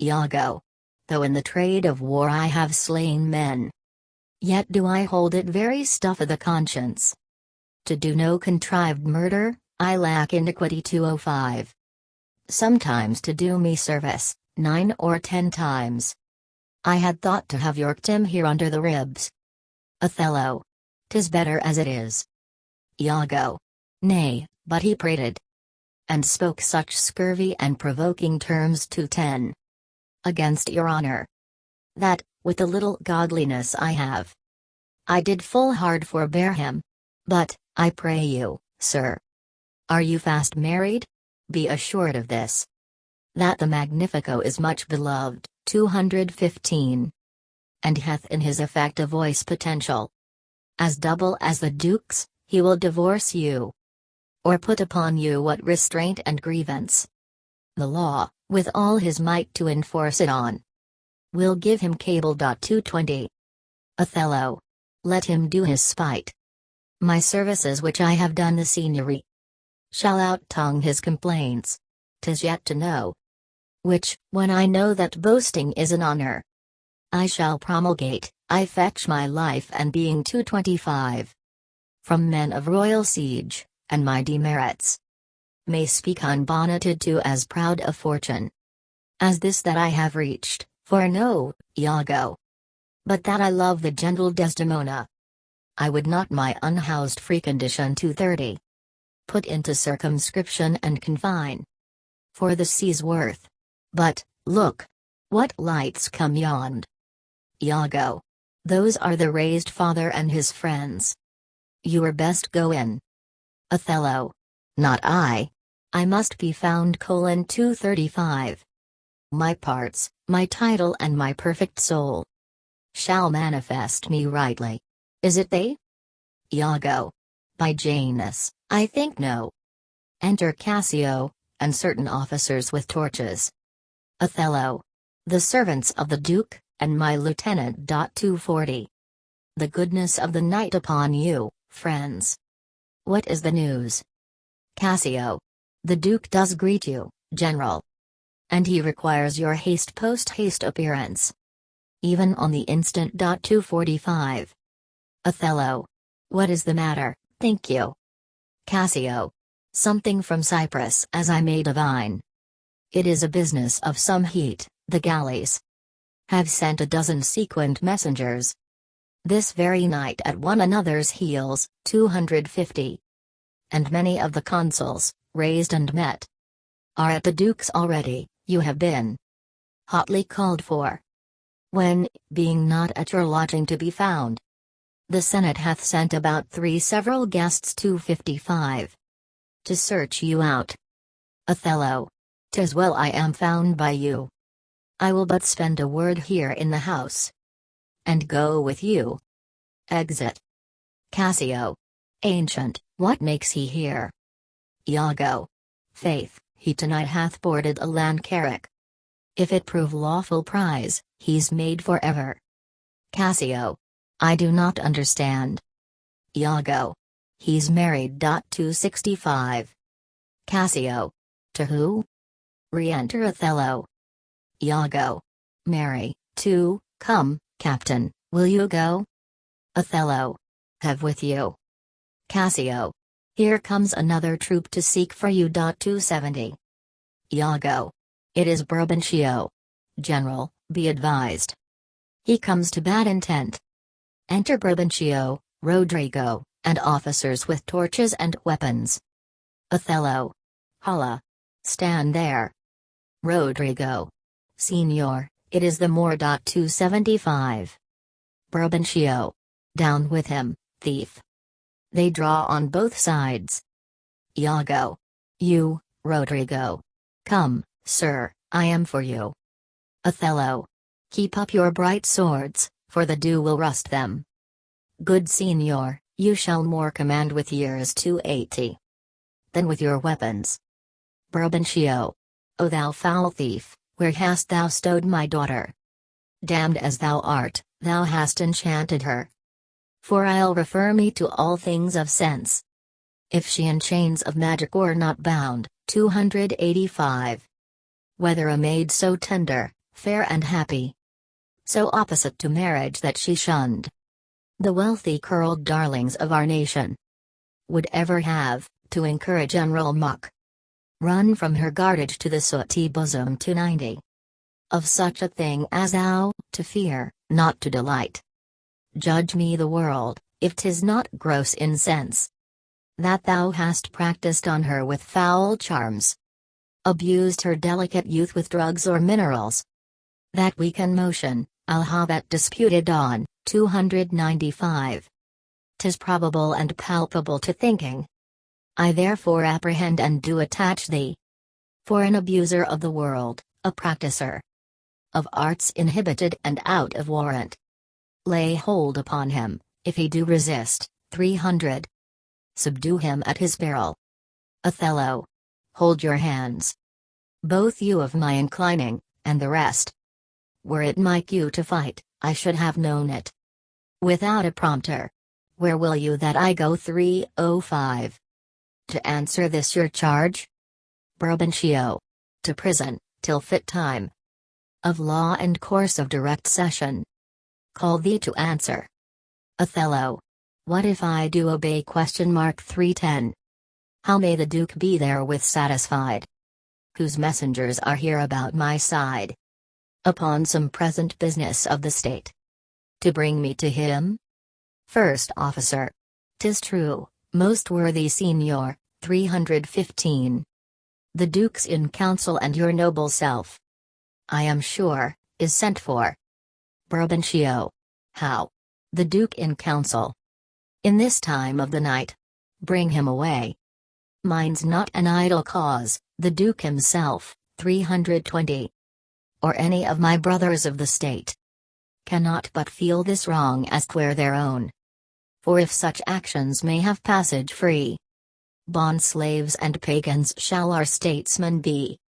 Iago. Though in the trade of war I have slain men, yet do I hold it very stuff of the conscience. To do no contrived murder, I lack iniquity 205. Sometimes to do me service, 9 or 10 times. I had thought to have yorked him here under the ribs. Othello. 'Tis better as it is. Iago. Nay, but he prated, and spoke such scurvy and provoking terms to 10 against your honor, that, with the little godliness I have, I did full hard forbear him. But, I pray you, sir, are you fast married? Be assured of this, that the Magnifico is much beloved, 215, and hath in his effect a voice potential as double as the Duke's. He will divorce you, or put upon you what restraint and grievance the law, with all his might to enforce it on, will give him cable. 220. Othello. Let him do his spite. My services which I have done the Signory shall out-tongue his complaints. 'Tis yet to know which, when I know that boasting is an honor, I shall promulgate. I fetch my life and being 225 from men of royal siege, and my demerits may speak unbonneted to as proud a fortune as this that I have reached, for no, Iago, but that I love the gentle Desdemona. I would not my unhoused free condition 230 put into circumscription and confine for the sea's worth. But, look, what lights come yond. Iago. Those are the raised father and his friends. You were best go in. Othello. Not I. I must be found. 235. My parts, my title and my perfect soul shall manifest me rightly. Is it they? Iago. By Janus, I think no. Enter Cassio, and certain officers with torches. Othello. The servants of the Duke, and my lieutenant. 240. The goodness of the night upon you, friends. What is the news? Cassio. The Duke does greet you, General. And he requires your post-haste appearance, even on the instant. 245. Othello. What is the matter, think you? Cassio. Something from Cyprus, as I may divine. It is a business of some heat. The galleys have sent a dozen sequined messengers this very night at one another's heels. 250. And many of the consuls, raised and met, are at the Duke's already. You have been hotly called for, when, being not at your lodging to be found, the Senate hath sent about 3 several guests. 255. To search you out. Othello. 'Tis well I am found by you. I will but spend a word here in the house, and go with you. Exit. Cassio. Ancient, what makes he here? Iago. Faith, he tonight hath boarded a land carrack. If it prove lawful prize, he's made forever. Cassio. I do not understand. Iago. He's married. 265. Cassio. To who? Re-enter Othello. Iago. Marry, too. Come, Captain, will you go? Othello. Have with you. Cassio. Here comes another troop to seek for you. 270. Iago. It is Brabantio. General, be advised. He comes to bad intent. Enter Brabantio, Rodrigo, and officers with torches and weapons. Othello. Holla. Stand there. Rodrigo. Signor, it is the Moor. 275. Brabantio. Down with him, thief. They draw on both sides. Iago. You, Rodrigo. Come, sir, I am for you. Othello. Keep up your bright swords, for the dew will rust them. Good signor, you shall more command with years. 280. Than with your weapons. Brabantio. O thou foul thief, where hast thou stowed my daughter? Damned as thou art, thou hast enchanted her. For I'll refer me to all things of sense, if she in chains of magic were not bound. 285. Whether a maid so tender, fair and happy. So opposite to marriage that she shunned. The wealthy curled darlings of our nation would ever have, to incur general mock. Run from her guardage to the sooty bosom to 90. Of such a thing as thou, to fear, not to delight. Judge me the world, if 'tis not gross incense that thou hast practiced on her with foul charms. Abused her delicate youth with drugs or minerals that weaken motion, I'll have that disputed on, 295. 'Tis probable and palpable to thinking. I therefore apprehend and do attach thee for an abuser of the world, a practicer of arts inhibited and out of warrant. Lay hold upon him, if he do resist, 300. Subdue him at his peril. Othello. Hold your hands. Both you of my inclining, and the rest. Were it my cue to fight, I should have known it. Without a prompter. Where will you that I go? 305. To answer this your charge? Brabantio. To prison, till fit time of law and course of direct session. Call thee to answer. Othello. What if I do obey? 310. How may the Duke be therewith satisfied? Whose messengers are here about my side? Upon some present business of the state. To bring me to him? First officer. 'Tis true, most worthy Signor, 315. The Duke's in council and your noble self, I am sure, is sent for. Brabantio. How? The Duke in council? In this time of the night. Bring him away. Mine's not an idle cause, the Duke himself, 320. Or any of my brothers of the state. Cannot but feel this wrong as 'twere their own. For if such actions may have passage free, bond slaves and pagans shall our statesmen be.